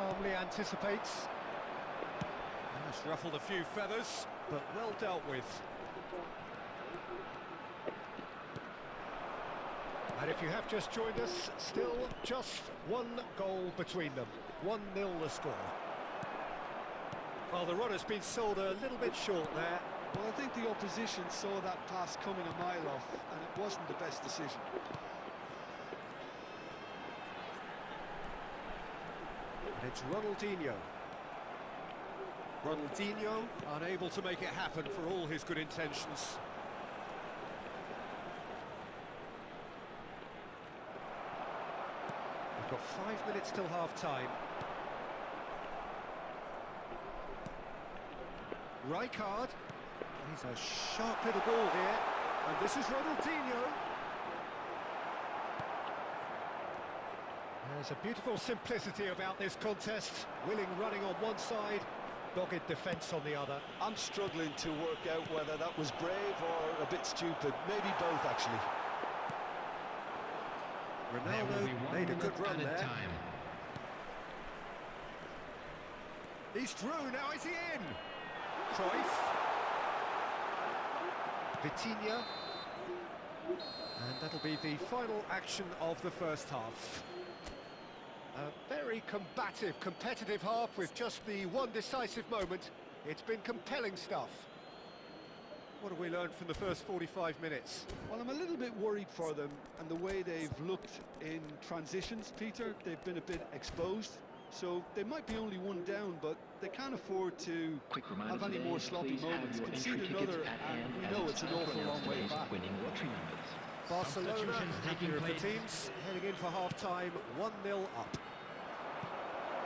calmly anticipates. Has ruffled a few feathers, but well dealt with. And if you have just joined us, still just one goal between them. 1-0 the score. Well, the run has been sold a little bit short there. Well, I think the opposition saw that pass coming a mile off, and it wasn't the best decision. And it's Ronaldinho. Ronaldinho unable to make it happen for all his good intentions. We've got 5 minutes till half-time. Rijkaard. He's a sharp little ball here. And this is Ronaldinho. There's a beautiful simplicity about this contest. Willing running on one side, dogged defence on the other. I'm struggling to work out whether that was brave or a bit stupid. Maybe both, actually. Ronaldo made a good run there. He's through, now is he in? Cruyff. Vitinha. And that'll be the final action of the first half. A very combative, competitive half with just the one decisive moment. It's been compelling stuff. What have we learned from the first 45 minutes? Well, I'm a little bit worried for them and the way they've looked in transitions, Peter. They've been a bit exposed, so they might be only one down, but they can't afford to have any more sloppy moments. Concede another, and we know it's an awful long way back. Barcelona, happier of the teams, heading in for half-time, 1-0 up.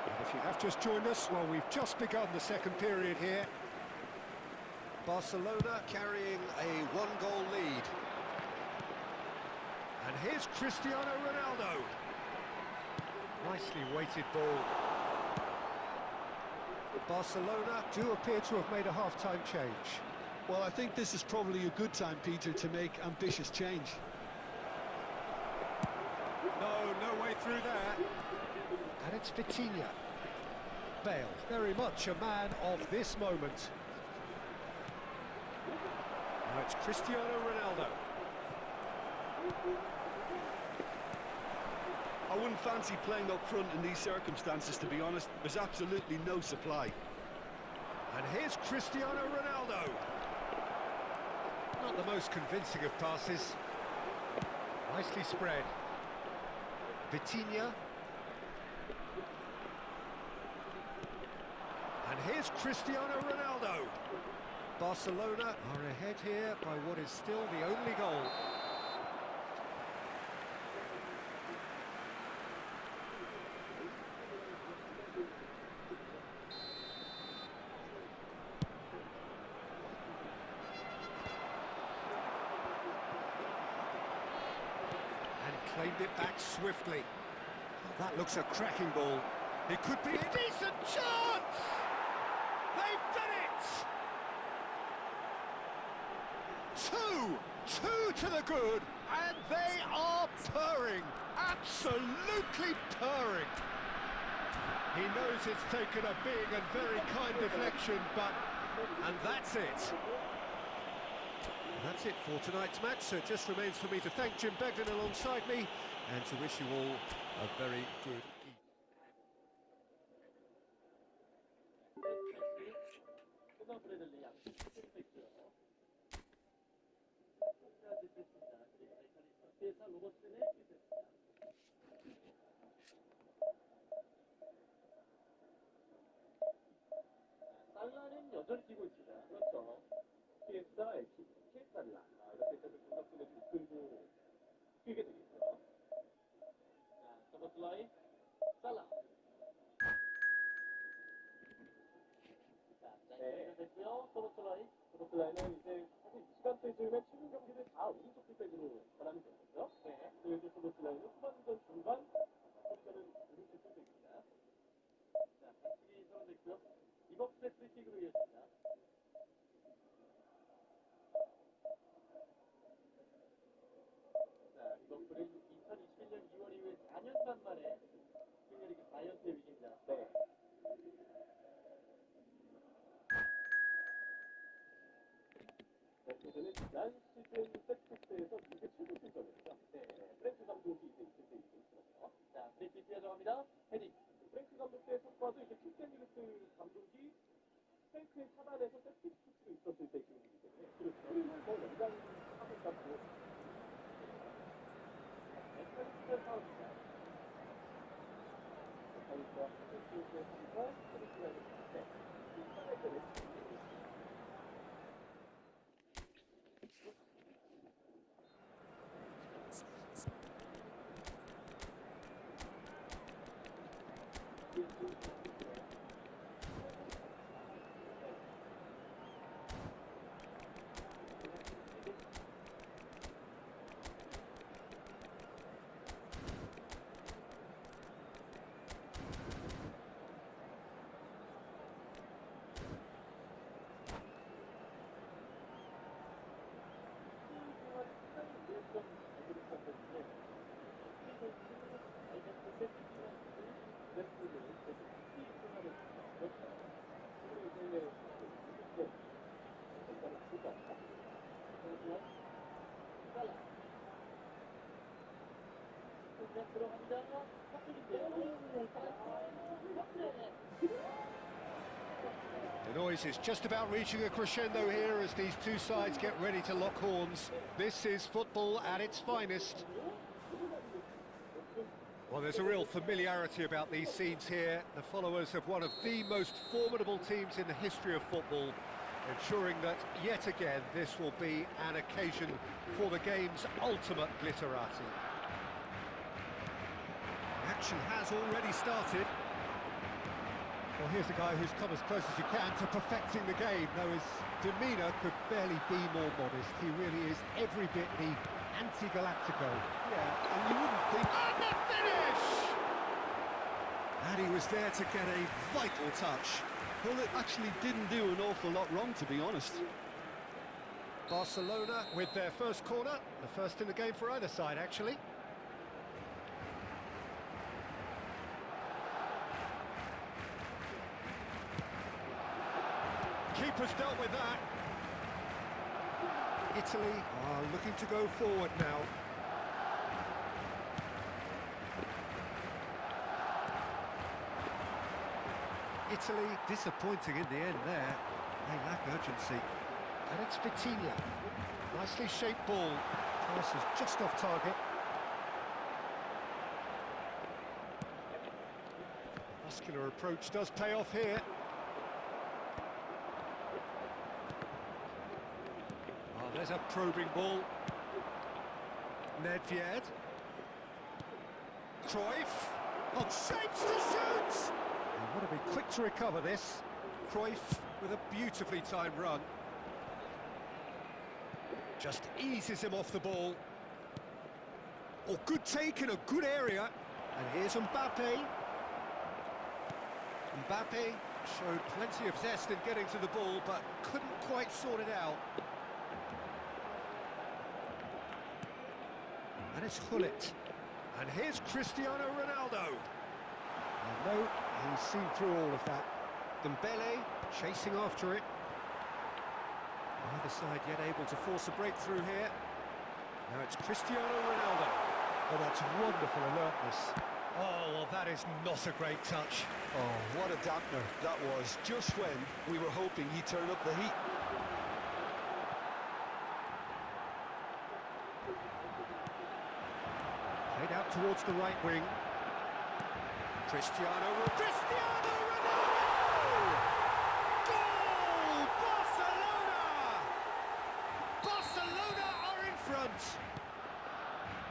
And if you have just joined us, well, we've just begun the second period here. Barcelona carrying a one-goal lead. And here's Cristiano Ronaldo. Nicely weighted ball. Barcelona do appear to have made a half-time change. Well, I think this is probably a good time, Peter, to make ambitious change. No way through there. And it's Vitinha. Bale, very much a man of this moment. Now it's Cristiano Ronaldo. I wouldn't fancy playing up front in these circumstances, to be honest. There's absolutely no supply. And here's Cristiano Ronaldo. Not the most convincing of passes. Nicely spread. Vitinha. And here's Cristiano Ronaldo. Barcelona are ahead here by what is still the only goal. And claimed it back swiftly. That looks a cracking ball. It could be a decent chance! They've done it! Two to the good, and they are purring, absolutely purring. He knows it's taken a big and very kind deflection, and that's it. That's it for tonight's match, so it just remains for me to thank Jim Beglin alongside me, and to wish you all a very good evening. 살라는 여전히 뛰고 있습니다. 그렇죠. 키에스다, 키에스타입니다. 이렇게 해서 공격수를 이끌고 뛰게 되겠죠. 자, 서버슬라이, 살라. 자, 짧게 됐고요. 서버슬라이는 이제 사실 이 시간대쯤에 최근 경기를 다 오른쪽 뒷백으로 전환이 됐거든요. 네. 그리고 서버슬라이는 후반전 중반, 포지션은 오른쪽 뒷백입니다. 자, 반칙이 선언됐고요. 리버풀의 프리킥으로 이어집니다. 자, 리버풀은 2021년 2월 이후에 4년 반 만에 프리미어리그 4연패 위기입니다. 네. 지난 시즌 세트피스에서 리그 최고 실점이었죠. 네, 프랭크 감독이 이제 있을 때 있었거든요. 자, 프리킥 뛰어들어갑니다. 헤딩. 프랭크 감독의 성과도 이제 킥센리스 감독이 프랭크의 차단에서 세트피스로 있었을 때 기록이기 때문에 그렇죠. 흐름을 뭐 연장하고 있다고. 멘탈리스트의 싸움입니다. 멘탈리스트와 프랭크의 싸움과 프랭크가 있는데 킥센의 때는 The noise is just about reaching a crescendo here as these two sides get ready to lock horns. This is football at its finest. Well, there's a real familiarity about these scenes here. The followers of one of the most formidable teams in the history of football, ensuring that, yet again, this will be an occasion for the game's ultimate glitterati. The action has already started. Well, here's a guy who's come as close as you can to perfecting the game, though his demeanour could barely be more modest. He really is every bit the anti-Galactico. Yeah, and you wouldn't think... And the finish! And he was there to get a vital touch. Well, it actually didn't do an awful lot wrong, to be honest. Barcelona with their first corner, the first in the game for either side, actually. Keeper's dealt with that. Italy are looking to go forward now. Italy disappointing in the end there. They lack urgency. And it's Vitinha. Nicely shaped ball. Pass is just off target. Muscular approach does pay off here. There's a probing ball. Nedved. Cruyff. Oh, shapes to shoot! He would have been quick to recover this. Cruyff with a beautifully timed run. Just eases him off the ball. Oh, good take in a good area. And here's Mbappe. Mbappe showed plenty of zest in getting to the ball, but couldn't quite sort it out. And it's Gullit. And here's Cristiano Ronaldo. And no, he's seen through all of that. Dembele chasing after it. Neither side yet able to force a breakthrough here. Now it's Cristiano Ronaldo. Oh, that's wonderful alertness. Oh, well, that is not a great touch. Oh, what a dampener that was, just when we were hoping he'd turn up the heat. Played out towards the right wing. Cristiano Ronaldo! Goal! Barcelona! Barcelona are in front.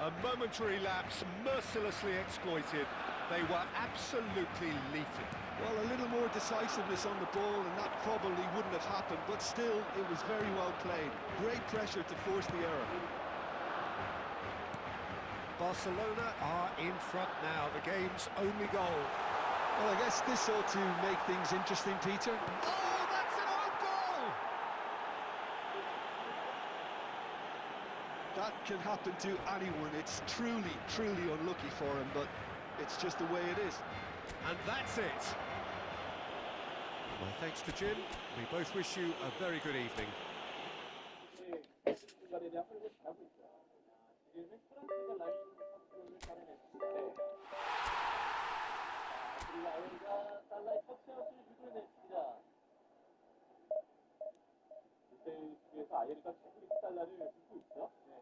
A momentary lapse mercilessly exploited. They were absolutely lethal. Well, a little more decisiveness on the ball and that probably wouldn't have happened, but still, it was very well played. Great pressure to force the error. Barcelona are in front now, the game's only goal. Well, I guess this ought to make things interesting, Peter. Oh, that's an own goal! That can happen to anyone. It's truly, truly unlucky for him, but it's just the way it is. And that's it. Well, thanks to Jim. We both wish you a very good evening. 라인에 대한 활용을 잘하고 있죠. 지금은 프랑스가 라인 컨트롤을 잘해냈는데 그리고 아예가 달라의 터치아웃을 유도해냈습니다. 이제 수비에서 아예가 충분히 달라를 붙고 있죠. 네.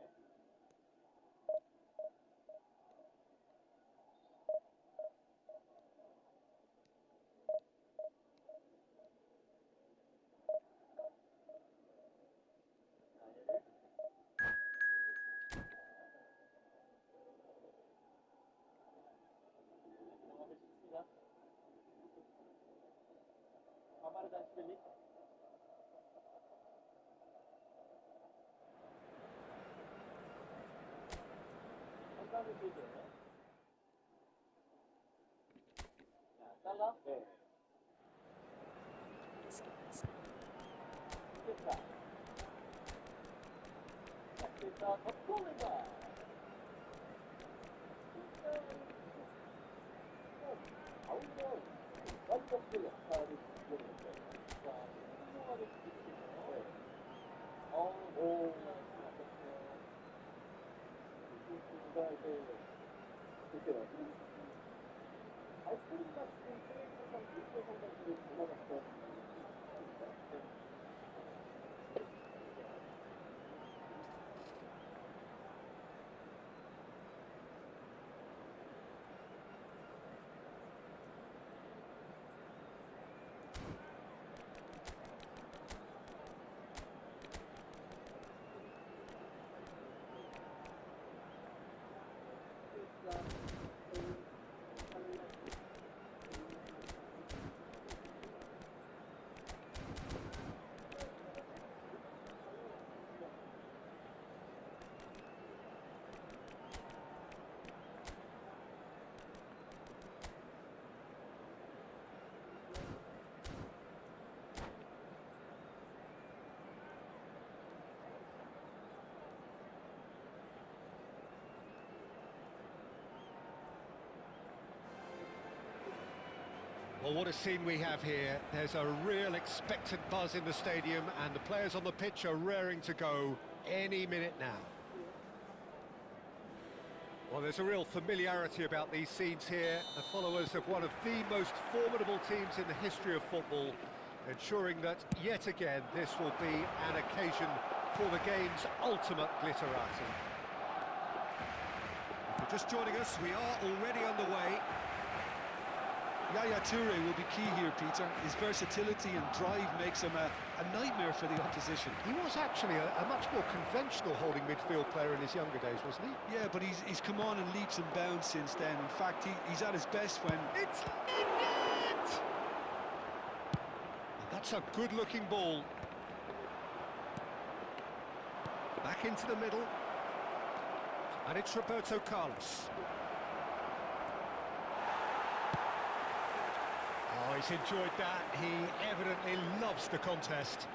경험을 씁니다. 아마르단시벨리 한가는 세계 자, 달라 네. 됐다. 자, 됐다. 덮고는가 가운데 완벽히 역할을 지켜냈는데 자, 훌륭하게 지켜주시네요. 네. 오, 선수가 이제 그때요. 발코니 같은 트레이닝상 일대 상당들을 골라봤던 Well, what a scene we have here. There's a real expectant buzz in the stadium, and the players on the pitch are raring to go any minute now. Well, there's a real familiarity about these scenes here. The followers of one of the most formidable teams in the history of football, ensuring that, yet again, this will be an occasion for the game's ultimate glitterati. If you're just joining us, we are already underway. Yaya Toure will be key here, Peter. His versatility and drive makes him a nightmare for the opposition. He was actually a much more conventional holding midfield player in his younger days, wasn't he? Yeah, but he's come on in leaps and bounds since then. In fact, he's at his best when... It's in it! That's a good-looking ball. Back into the middle. And it's Roberto Carlos. Oh, he's enjoyed that. He evidently loves the contest.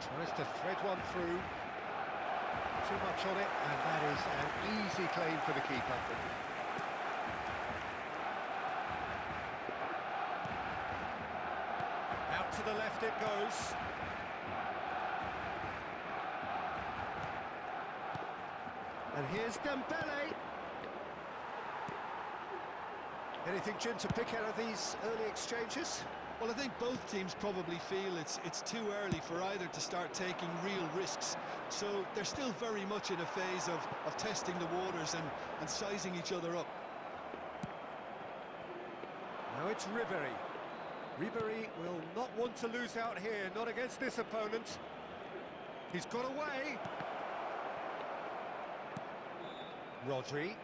Tries to thread one through. Too much on it, and that is an easy claim for the keeper. Out to the left it goes. And here's Dembele. Anything, Jim, to pick out of these early exchanges? Well, I think both teams probably feel it's too early for either to start taking real risks. So they're still very much in a phase of testing the waters and sizing each other up. Now it's Ribéry. Ribéry will not want to lose out here, not against this opponent. He's got away. Rodri.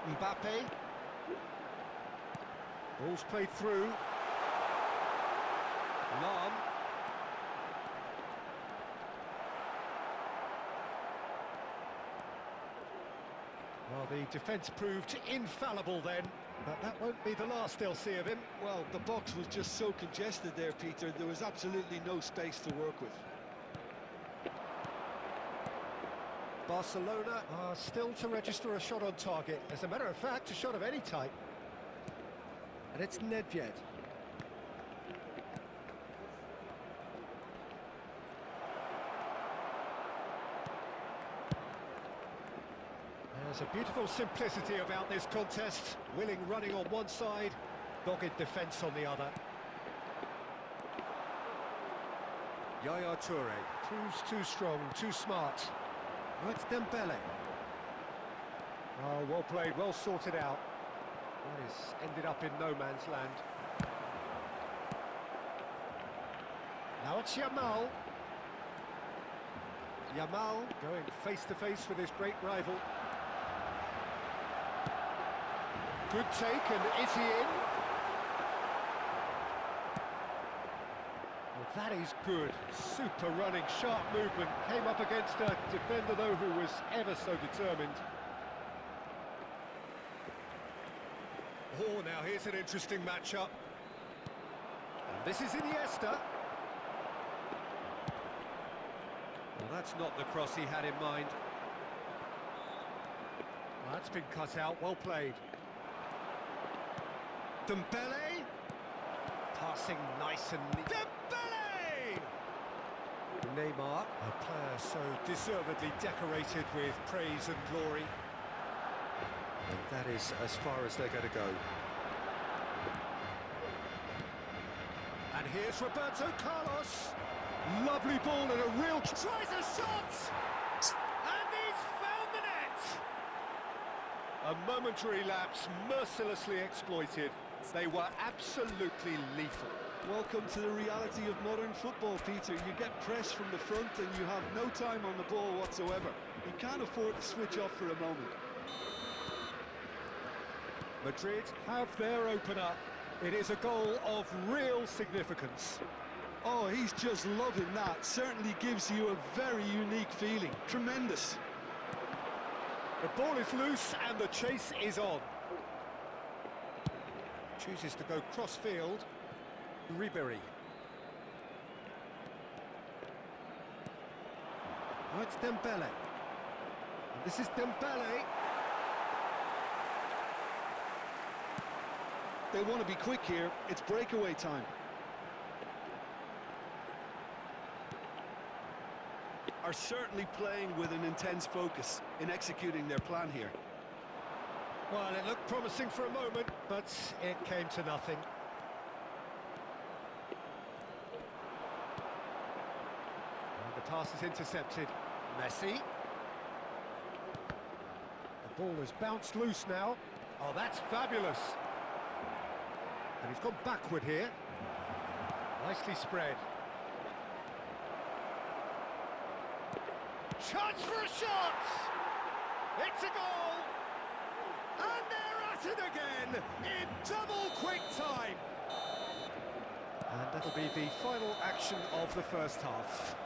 Mbappe. Ball's played through. Lam. Well, the defence proved infallible then, but that won't be the last they'll see of him. Well, the box was just so congested there, Peter. There was absolutely no space to work with. Barcelona are still to register a shot on target. As a matter of fact, a shot of any type. And it's Nedved. There's a beautiful simplicity about this contest. Willing running on one side, dogged defence on the other. Yaya Toure proves too strong, too smart. Oh, it's Dembele. Oh, well played, well sorted out. That is ended up in no man's land. Now it's Yamal. Yamal going face to face with his great rival. Good take, and is he in? Well, that is good. Super running, sharp movement. Came up against a defender, though, who was ever so determined. Oh, now here's an interesting matchup. And this is Iniesta. Well, that's not the cross he had in mind. Well, that's been cut out, well played. Dembele, passing nice and neat. Dembele! Neymar, a player so deservedly decorated with praise and glory. And that is as far as they're going to go. And here's Roberto Carlos. Lovely ball and a real... Tries a shot! And he's found the net! A momentary lapse, mercilessly exploited. They were absolutely lethal. Welcome to the reality of modern football, Peter. You get pressed from the front and you have no time on the ball whatsoever. You can't afford to switch off for a moment. Madrid have their opener. It is a goal of real significance. Oh, he's just loving that. Certainly gives you a very unique feeling. Tremendous. The ball is loose and the chase is on. Chooses to go cross-field. Ribery. Oh, it's Dembele. And this is Dembele. They want to be quick here. It's breakaway time. Are certainly playing with an intense focus in executing their plan here. Well, it looked promising for a moment, but it came to nothing. And the pass is intercepted. Messi. The ball has bounced loose now. Oh, that's fabulous. And he's gone backward here. Nicely spread. Chance for a shot! It's a goal! And they're at it again in double quick time. And that'll be the final action of the first half.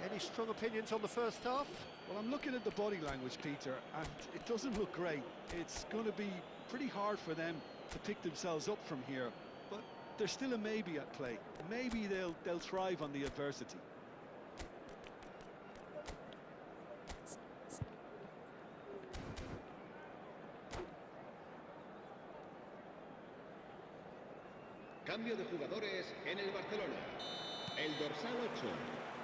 Any strong opinions on the first half? Well, I'm looking at the body language, Peter, and it doesn't look great. It's going to be pretty hard for them to pick themselves up from here, but there's still a maybe at play. Maybe they'll thrive on the adversity. Cambio de jugadores en el Barcelona. El dorsal 8.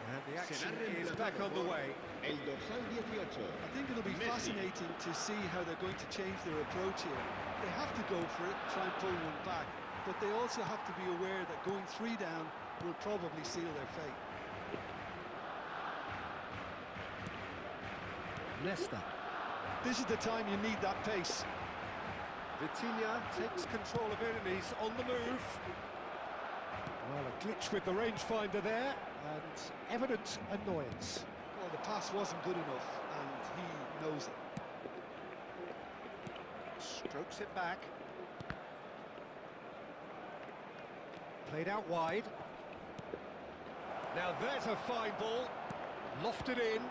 And the action is back on the way. El dorsal 18. I think it'll be fascinating to see how they're going to change their approach here. They have to go for it, try and pull one back, but they also have to be aware that going 3 down will probably seal their fate. Nesta. This is the time you need that pace. Vitinha takes control of it and he's on the move. Well, a glitch with the rangefinder there and evident annoyance. Well, the pass wasn't good enough and he knows it. Strokes it back. Played out wide. Now there's a fine ball. Lofted in.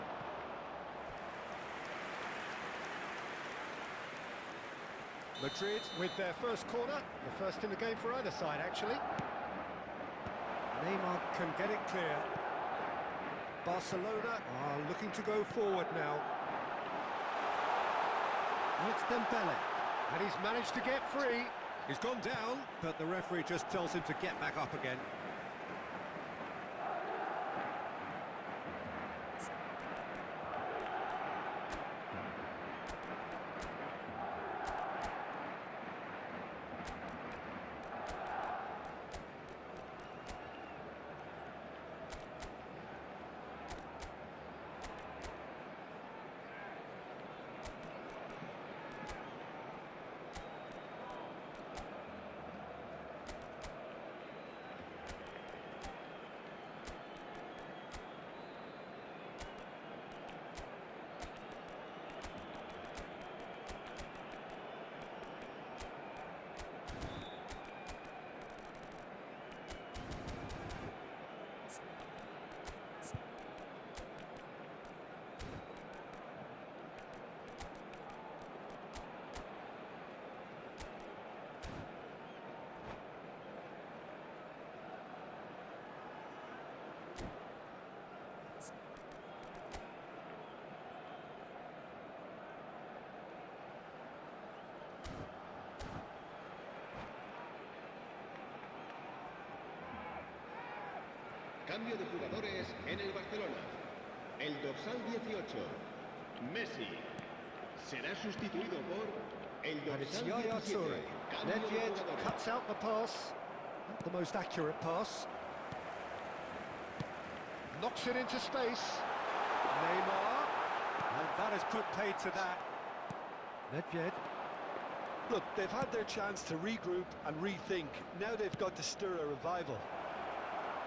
Madrid with their first corner, the first in the game for either side, actually. Neymar can get it clear. Barcelona are looking to go forward now. It's Dembele, and he's managed to get free. He's gone down, but the referee just tells him to get back up again. Cambio de jugadores en el Barcelona. El dorsal 18, Messi, será sustituido por el And it's dorsal Yaya 17. Toure. Cambio de Nedved jugadores. cuts out the pass. Not the most accurate pass. Knocks it into space. Neymar. And that has put paid to that. Nedved. Look, they've had their chance to regroup and rethink. Now they've got to stir a revival.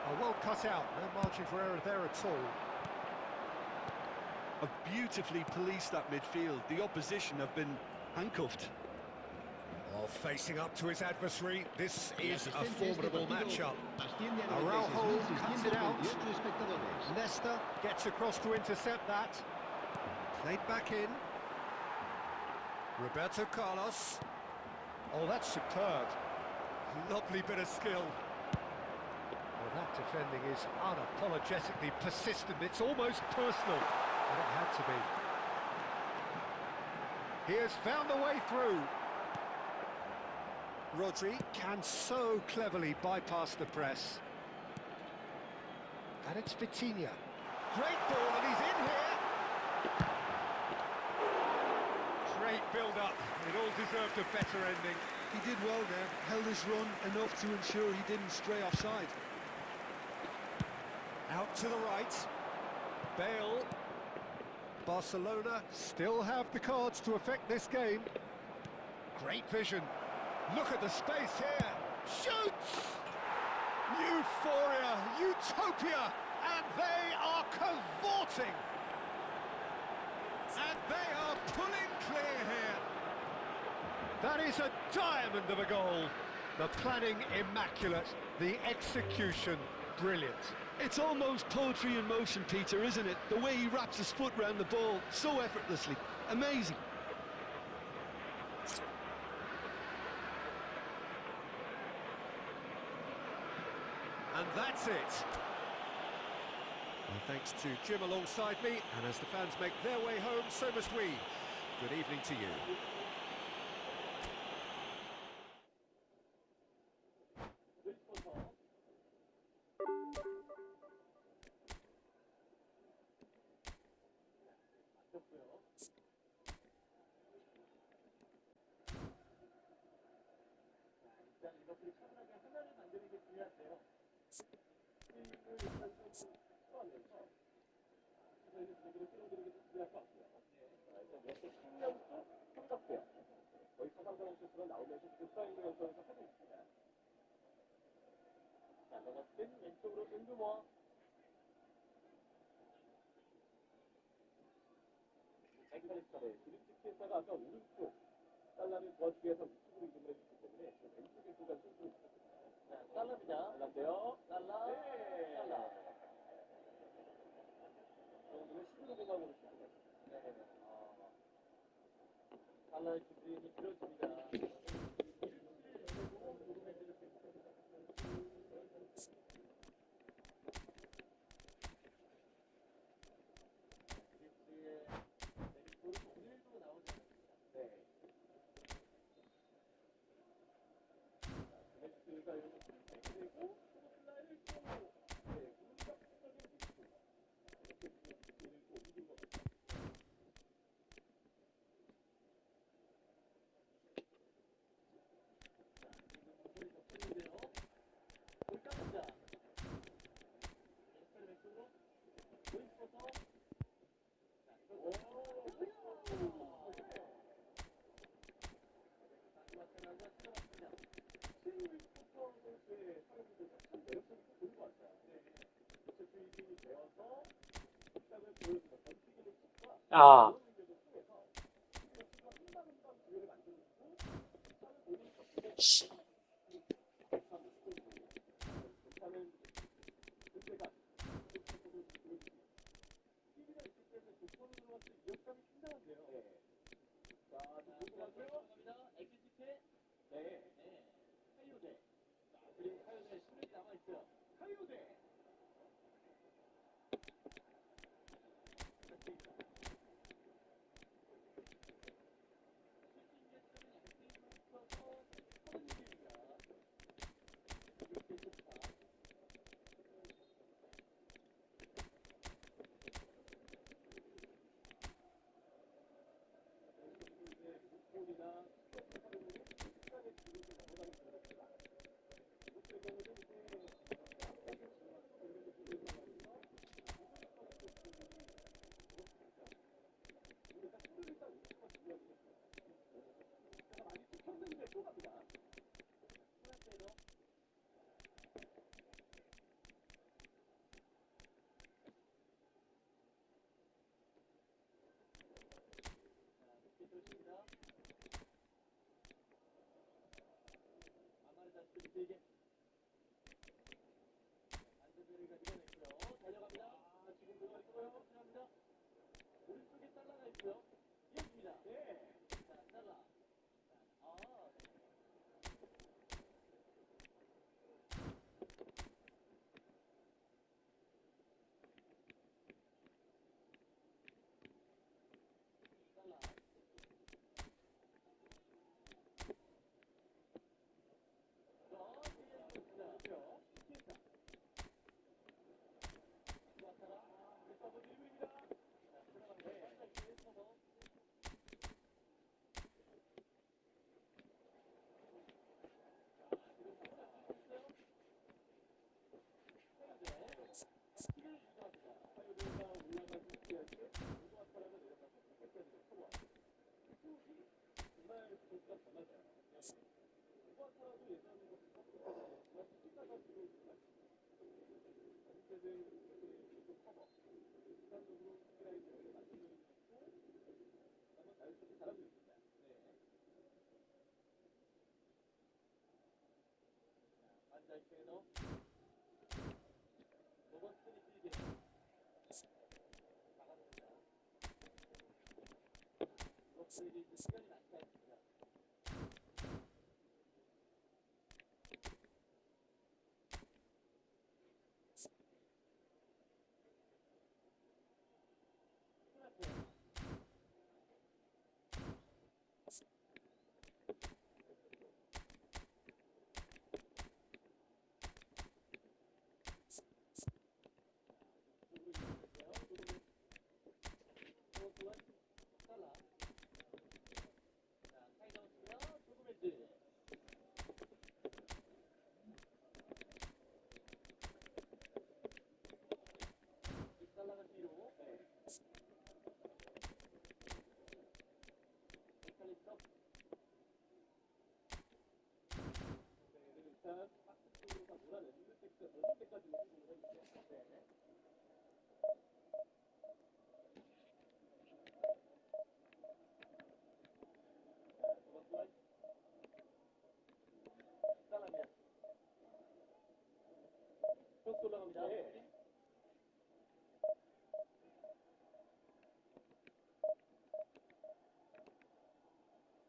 Oh, well cut out. No margin for error there at all. Have beautifully policed that midfield. The opposition have been handcuffed. Well, facing up to his adversary, this El is a asistente de este formidable partido matchup. asciende a Araujo cuts it out. 96.628 espectadores. Leicester gets across to intercept that. Played back in. Roberto Carlos. Oh, that's superb. Lovely bit of skill. Well, that defending is unapologetically persistent. It's almost personal. And it had to be. He has found a way through. Rodri can so cleverly bypass the press. And it's Vitinha. Great ball, and he's in here. Great build-up. It all deserved a better ending. He did well there, held his run enough to ensure he didn't stray offside. Out to the right. Bale. Barcelona still have the cards to affect this game. Great vision. Look at the space here. Shoots! Euphoria, utopia, and they are cavorting. And they are pulling clear here. That is a diamond of a goal. The planning immaculate, the execution brilliant. It's almost poetry in motion, Peter, isn't it? The way he wraps his foot round the ball so effortlessly. Amazing. And that's it. Well, thanks to Jim alongside me, and as the fans make their way home, so must we. Good evening to you. 일단 리버풀이 차분하게 하나를 만드는 게 중요한데요. 게임을 일단 좀 풀어내서 저희는 분위기를 끌어들이는 게 중요할 것 같고요. 자, 일단 역대 10연속 삼각대요. 거의 서상가는 실수가 나오면서 지금 프라임을 연속해서 하고 있습니다. 자, 넘어뜨린 왼쪽으로 은두모. 엑스리스터의 드림치키에다가 아까 오른쪽 살라를 도와주기 위해서 우측으로 이동을 해줬기 때문에 지금 왼쪽에 들어간 선수를 자, 살라입니다. 살라인데요. 살라. 네. 살라. 오늘은 16공간으로 시작했습니다. 네. 살라의 주심이 길어집니다. 아,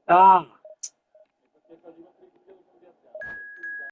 아.